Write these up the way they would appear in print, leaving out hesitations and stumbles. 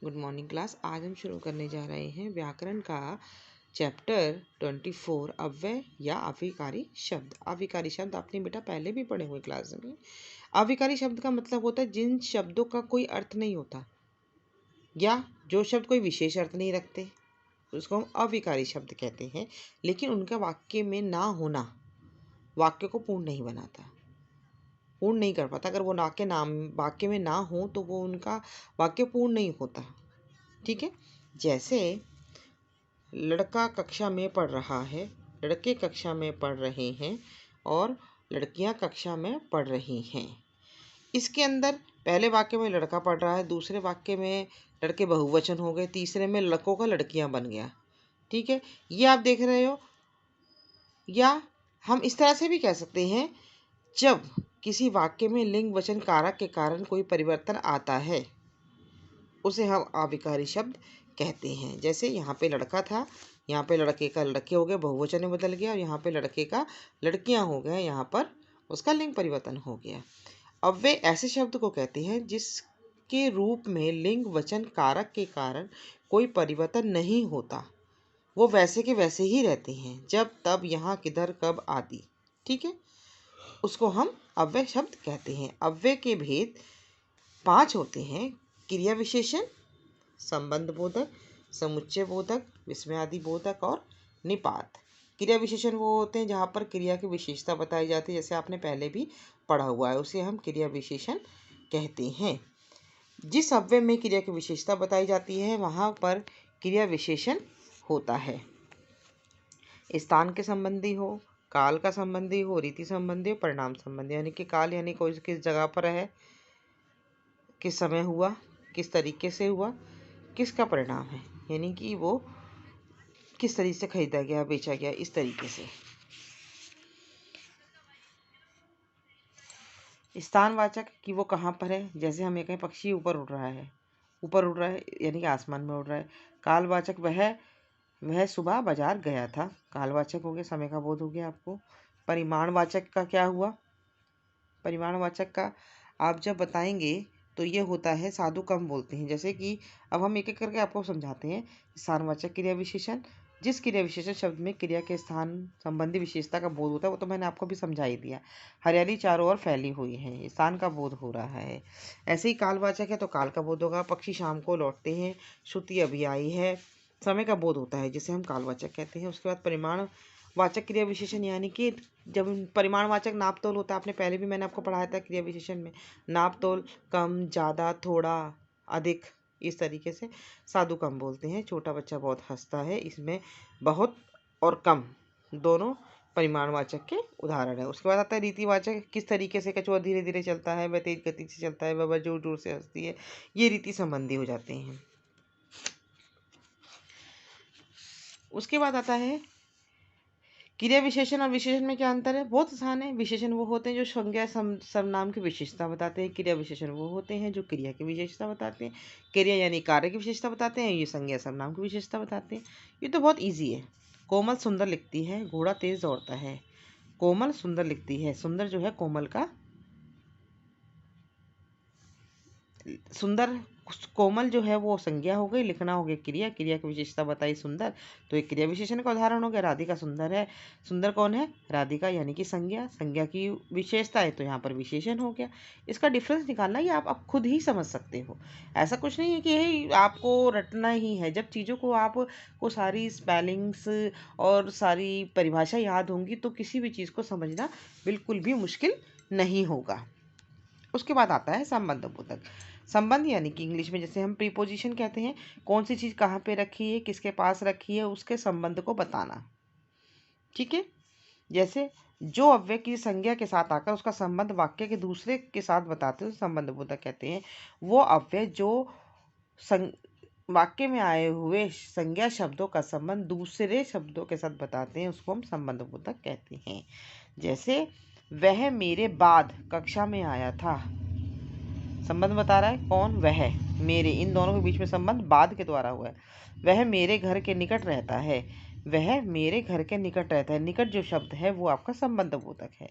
Good morning class. आज हम शुरू करने जा रहे हैं व्याकरण का चैप्टर 24 अव्यय या अविकारी शब्द। अविकारी शब्द आपने बेटा पहले भी पढ़े हुए क्लास में। अविकारी शब्द का मतलब होता है जिन शब्दों का कोई अर्थ नहीं होता या जो शब्द कोई विशेष अर्थ नहीं रखते, उसको हम अविकारी शब्द कहते हैं। लेकिन उनका वाक्य में ना होना वाक्य को पूर्ण नहीं बनाता, पूर्ण नहीं कर पाता। अगर वो वाक्य में ना हो तो वो उनका वाक्य पूर्ण नहीं होता। ठीक है, जैसे लड़का कक्षा में पढ़ रहा है, लड़के कक्षा में पढ़ रहे हैं और लड़कियां कक्षा में पढ़ रही हैं। इसके अंदर पहले वाक्य में लड़का पढ़ रहा है, दूसरे वाक्य में लड़के बहुवचन हो गए, तीसरे में लड़कों का लड़कियां बन गया। ठीक है, ये आप देख रहे हो। या हम इस तरह से भी कह सकते हैं, जब किसी वाक्य में लिंग वचन कारक के कारण कोई परिवर्तन आता है उसे हम अविकारी शब्द कहते हैं। जैसे यहाँ पे लड़का था, यहाँ पे लड़के का लड़के हो गए, बहुवचन में बदल गया, और यहाँ पे लड़के का लड़कियां हो गए, यहाँ पर उसका लिंग परिवर्तन हो गया। अव्यय ऐसे शब्द को कहते हैं जिसके रूप में लिंग वचन कारक के कारण कोई परिवर्तन नहीं होता, वो वैसे के वैसे ही रहते हैं, जब तब यहाँ किधर कब आदि। ठीक है, उसको हम अव्यय शब्द कहते हैं। अव्यय के भेद 5 होते हैं: क्रिया विशेषण, संबंध बोधक, समुच्चय बोधक, विस्मयादि बोधक और निपात। क्रिया विशेषण वो होते हैं जहाँ पर क्रिया की विशेषता बताई जाती है, जैसे आपने पहले भी पढ़ा हुआ है, उसे हम क्रिया विशेषण कहते हैं। जिस अव्यय में क्रिया की विशेषता बताई जाती है वहाँ पर क्रिया विशेषण होता है। स्थान के संबंधी हो, काल का संबंधी हो, रीति संबंधी हो, परिणाम संबंधी। यानी कि काल यानी कोई किस जगह पर है, किस समय हुआ, किस तरीके से हुआ, किसका परिणाम है, यानी कि वो किस तरीके से खरीदा गया, बेचा गया, इस तरीके से। स्थानवाचक कि वो कहाँ पर है, जैसे हम ये कहें पक्षी ऊपर उड़ रहा है, ऊपर उड़ रहा है यानी कि आसमान में उड़ रहा है। कालवाचक वह सुबह बाजार गया था, कालवाचक हो गया, समय का बोध हो गया आपको। परिमाणवाचक का क्या हुआ? परिमाणवाचक का आप जब बताएंगे तो ये होता है साधु कम बोलते हैं। जैसे कि अब हम एक एक करके आपको समझाते हैं। स्थानवाचक क्रिया विशेषण, जिस क्रिया विशेषण शब्द में क्रिया के स्थान संबंधी विशेषता का बोध होता है, वो तो मैंने आपको भी समझा ही दिया। हरियाली चारों ओर फैली हुई है, स्थान का बोध हो रहा है। ऐसे ही कालवाचक है तो काल का बोध होगा। पक्षी शाम को लौटते हैं, श्रुति अभी आई है, समय का बोध होता है, जिसे हम कालवाचक कहते हैं। उसके बाद परिमाण वाचक क्रिया विशेषण, यानी कि जब परिमाणवाचक नाप तोल होता है, आपने पहले भी मैंने आपको पढ़ाया था क्रिया विशेषण में, नाप तोल, कम, ज़्यादा, थोड़ा, अधिक, इस तरीके से। साधु कम बोलते हैं, छोटा बच्चा बहुत हंसता है, इसमें बहुत और कम दोनों परिमाणवाचक के उदाहरण है। उसके बाद आता है रीतिवाचक, किस तरीके से कछुआ धीरे धीरे चलता है, वह तेज गति से चलता है, वह जोर जोर से हंसती है, ये रीति संबंधी हो जाते हैं। उसके बाद आता है क्रिया विशेषण और विशेषण में क्या अंतर है? बहुत आसान है। विशेषण वो होते हैं जो संज्ञा सर्वनाम की विशेषता बताते हैं, क्रिया विशेषण वो होते हैं जो क्रिया की विशेषता बताते हैं। क्रिया यानी कार्य की विशेषता बताते हैं, ये संज्ञा सर्वनाम की विशेषता बताते हैं। ये तो बहुत ईजी है। कोमल सुंदर लिखती है, घोड़ा तेज दौड़ता है। कोमल सुंदर लिखती है, सुंदर जो है कोमल का, सुंदर कोमल जो है वो संज्ञा हो गई, लिखना हो गया क्रिया, क्रिया की विशेषता बताई सुंदर, तो एक क्रिया विशेषण का उदाहरण हो गया। राधिका सुंदर है, सुंदर कौन है? राधिका, यानी कि संज्ञा, संज्ञा की विशेषता है तो यहाँ पर विशेषण हो गया। इसका डिफरेंस निकालना ये आप खुद ही समझ सकते हो। ऐसा कुछ नहीं है कि यही आपको रटना ही है। जब चीज़ों को आपको सारी स्पेलिंग्स और सारी परिभाषा याद होंगी तो किसी भी चीज़ को समझना बिल्कुल भी मुश्किल नहीं होगा। उसके बाद आता है संबंध बोधक। संबंध यानी कि इंग्लिश में जैसे हम प्रीपोजिशन कहते हैं, कौन सी चीज़ कहाँ पे रखी है, किसके पास रखी है, उसके संबंध को बताना। ठीक है, जैसे जो अव्यय की संज्ञा के साथ आकर उसका संबंध वाक्य के दूसरे के साथ बताते हैं संबंध बोधक कहते हैं। वो अव्यय जो वाक्य में आए हुए संज्ञा शब्दों का संबंध दूसरे शब्दों के साथ बताते हैं, उसको हम संबंध बोधक कहते हैं। जैसे वह मेरे बाद कक्षा में आया था, संबंध बता रहा है कौन? वह, मेरे, इन दोनों के बीच में संबंध बाद के द्वारा हुआ है। वह मेरे घर के निकट रहता है, वह मेरे घर के निकट रहता है, निकट जो शब्द है वो आपका संबंध बोधक है।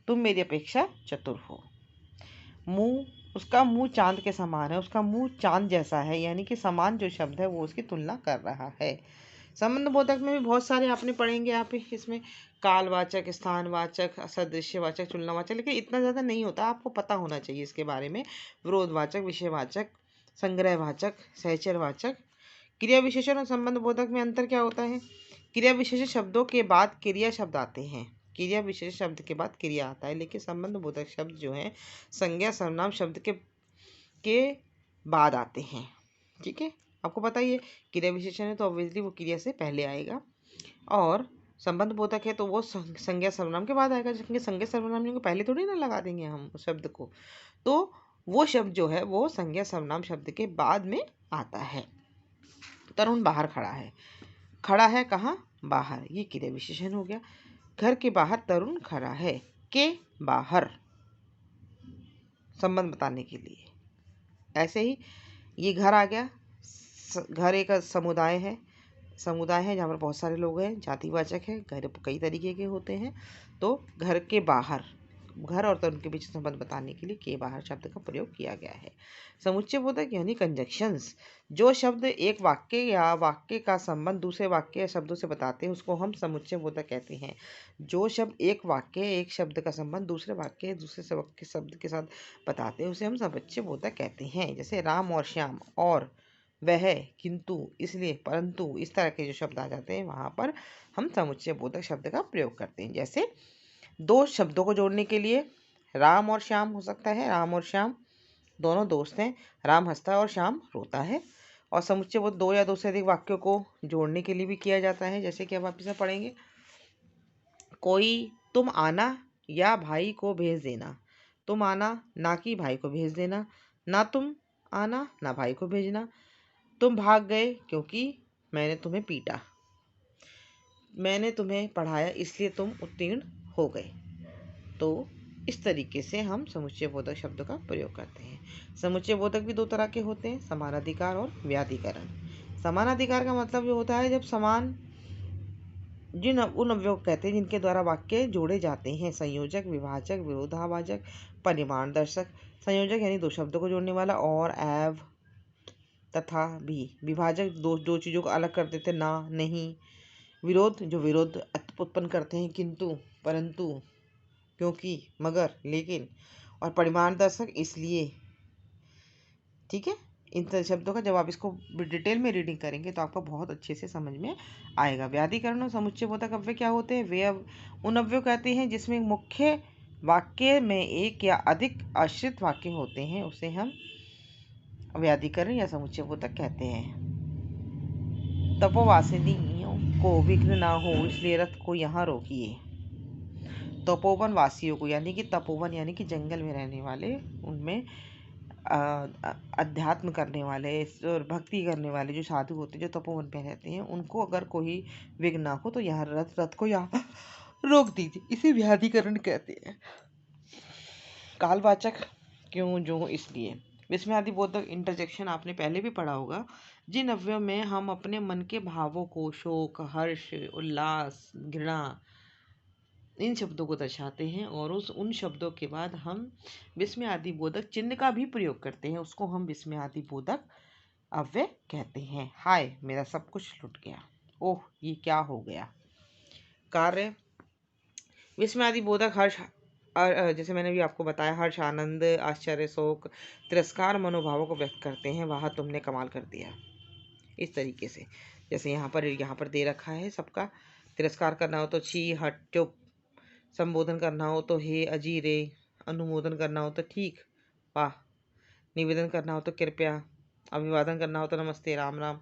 तुम मेरी अपेक्षा चतुर हो। मुंह उसका मुंह चांद के समान है, उसका मुंह चांद जैसा है, यानी कि समान जो शब्द है वो उसकी तुलना कर रहा है। संबंधबोधक में भी बहुत सारे आपने पढ़ेंगे आप इसमें, कालवाचक, स्थानवाचक, सदृश्यवाचक, तुलनावाचक, लेकिन इतना ज़्यादा नहीं होता, आपको पता होना चाहिए इसके बारे में। विरोधवाचक, विषयवाचक, संग्रहवाचक, सहचरवाचक। क्रिया विशेषण और संबंधबोधक में अंतर क्या होता है? क्रिया विशेषण शब्दों के बाद क्रिया शब्द आते हैं, क्रिया विशेषण शब्द के बाद क्रिया आता है, लेकिन संबंधबोधक शब्द जो है संज्ञा सर्वनाम शब्द के बाद आते हैं। ठीक है, आपको पता ही है, क्रिया विशेषण है तो ऑब्वियसली वो क्रिया से पहले आएगा, और संबंध बोधक है तो वो संज्ञा सर्वनाम के बाद आएगा, जबकि संज्ञा सर्वनाम को पहले थोड़ी ना लगा देंगे हम शब्द को, तो वो शब्द जो है वो संज्ञा सर्वनाम शब्द के बाद में आता है। तरुण बाहर खड़ा है, खड़ा है कहाँ? बाहर, ये क्रिया विशेषण हो गया। घर के बाहर तरुण खड़ा है, के बाहर, संबंध बताने के लिए। ऐसे ही ये घर आ गया, घर एक समुदाय है, समुदाय है जहाँ पर बहुत सारे लोग हैं, जातिवाचक है, घर कई तरीके के होते हैं, तो घर के बाहर, घर और तरुण के बीच संबंध बताने के लिए के बाहर शब्द का प्रयोग किया गया है। समुच्चय बोधक यानी कंजक्शंस, जो शब्द एक वाक्य या वाक्य का संबंध दूसरे वाक्य या शब्दों से बताते हैं उसको हम समुच्चय बोधक कहते हैं। जो शब्द एक वाक्य, एक शब्द का संबंध दूसरे वाक्य दूसरे वाक्य शब्द के साथ बताते हैं उसे हम समुच्चय बोधक कहते हैं। जैसे राम और श्याम, और वह, किंतु, इसलिए, परंतु, इस तरह के जो शब्द आ जाते हैं वहाँ पर हम समुच्चय बोधक शब्द का प्रयोग करते हैं। जैसे दो शब्दों को जोड़ने के लिए राम और श्याम हो सकता है, राम और श्याम दोनों दोस्त हैं, राम हंसता है और श्याम रोता है। और समुच्चय बोध दो या दो से अधिक वाक्यों को जोड़ने के लिए भी किया जाता है, जैसे कि अब आप इसे पढ़ेंगे, कोई, तुम आना या भाई को भेज देना, तुम आना ना कि भाई को भेज देना, ना तुम आना ना भाई को भेजना, तुम भाग गए क्योंकि मैंने तुम्हें पीटा, मैंने तुम्हें पढ़ाया इसलिए तुम उत्तीर्ण हो गए। तो इस तरीके से हम समुच्चय बोधक शब्दों का प्रयोग करते हैं। समुच्चय बोधक भी दो तरह के होते हैं, समानाधिकार और व्याधिकरण। समानाधिकार का मतलब जो होता है जब समान, उन अवयव कहते हैं जिनके द्वारा वाक्य जोड़े जाते हैं, संयोजक, विभाजक, विरोधाभाजक, परिमाण दर्शक। संयोजक यानी दो शब्दों को जोड़ने वाला, और, एव, तथा, भी। विभाजक दो चीज़ों को अलग कर देते, ना, नहीं। विरोध जो विरोध उत्पन्न करते हैं, किंतु, परंतु, क्योंकि, मगर, लेकिन। और परिमाण दर्शक इसलिए। ठीक है, इन शब्दों का जब आप इसको डिटेल में रीडिंग करेंगे तो आपको बहुत अच्छे से समझ में आएगा। व्याधिकरण और समुच्चय बोधक अव्यय क्या होते हैं? वे उन अव्यय कहते हैं जिसमें मुख्य वाक्य में एक या अधिक आश्रित वाक्य होते हैं, उसे हम व्याधिकरण या समुच्चय बोधक कहते हैं। तपोवासिनियों को विघ्न ना हो इसलिए रथ को यहाँ रोकिए। तपोवन वासियों को, यानी कि तपोवन यानी कि जंगल में रहने वाले, उनमें अध्यात्म करने वाले और भक्ति करने वाले जो साधु होते हैं, जो तपोवन में रहते हैं, उनको अगर कोई विघ्न ना हो तो यहाँ रथ को यहाँ रोक दीजिए, इसे व्याधिकरण कहते हैं। कालवाचक क्यों, जो, इसलिए। विस्मयादि बोधक इंटरजेक्शन आपने पहले भी पढ़ा होगा, जिन अवयव में हम अपने मन के भावों को, शोक, हर्ष, उल्लास, घृणा, इन शब्दों को दर्शाते हैं, और उन शब्दों के बाद हम विस्मय आदि बोधक चिन्ह का भी प्रयोग करते हैं, उसको हम विस्मय आदि बोधक अव्यय कहते हैं। हाय मेरा सब कुछ लुट गया, ओह ये क्या हो गया। कार्य विस्मय आदि बोधक हर्ष, जैसे मैंने भी आपको बताया, हर्ष, आनंद, आश्चर्य, शोक, तिरस्कार मनोभावों को व्यक्त करते हैं। वह तुमने कमाल कर दिया, इस तरीके से। जैसे यहाँ पर दे रखा है सबका, तिरस्कार करना हो तो छी, हट, चुप। संबोधन करना हो तो हे, अजी, रे। अनुमोदन करना हो तो ठीक, वाह। निवेदन करना हो तो कृपया। अभिवादन करना हो तो नमस्ते, राम राम,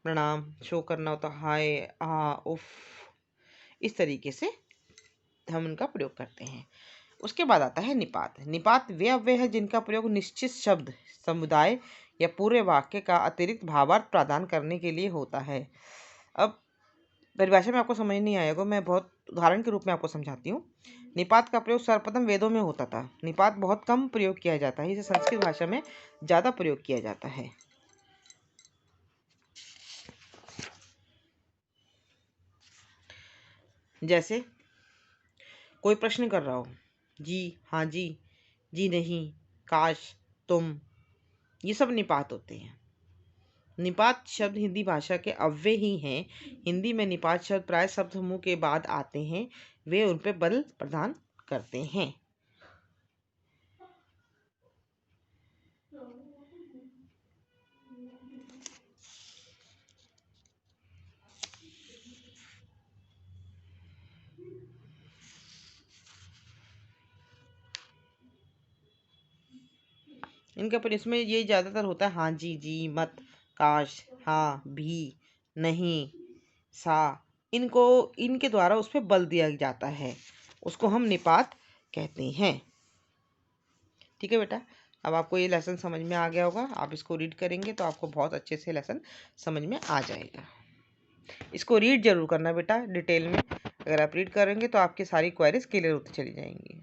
प्रणाम। शोक करना हो तो हाय, आ, उफ। इस तरीके से हम उनका प्रयोग करते हैं। उसके बाद आता है निपात। निपात वे अव्यय है जिनका प्रयोग निश्चित शब्द, समुदाय या पूरे वाक्य का अतिरिक्त भावार्थ प्रदान करने के लिए होता है। अब परिभाषा में आपको समझ नहीं आएगा, मैं बहुत उदाहरण के रूप में आपको समझाती हूँ। निपात का प्रयोग सर्वप्रथम वेदों में होता था। निपात बहुत कम प्रयोग किया जाता है, इसे संस्कृत भाषा में ज़्यादा प्रयोग किया जाता है। जैसे कोई प्रश्न कर रहा हो, जी, हाँ जी, जी नहीं, काश, तुम, ये सब निपात होते हैं। निपात शब्द हिंदी भाषा के अव्यय ही हैं। हिंदी में निपात शब्द प्राय शब्द समूह के बाद आते हैं, वे उन पर बल प्रदान करते हैं। इनका पर इसमें ये ज़्यादातर होता है हाँ जी, मत, काश, हाँ, भी, नहीं, सा। इनको इनके द्वारा उस पर बल दिया जाता है, उसको हम निपात कहते हैं। ठीक है बेटा, अब आपको ये लेसन समझ में आ गया होगा। आप इसको रीड करेंगे तो आपको बहुत अच्छे से लेसन समझ में आ जाएगा। इसको रीड जरूर करना बेटा डिटेल में। अगर आप रीड करेंगे तो आपकी सारी क्वेरीज क्लियर होती चली जाएंगी।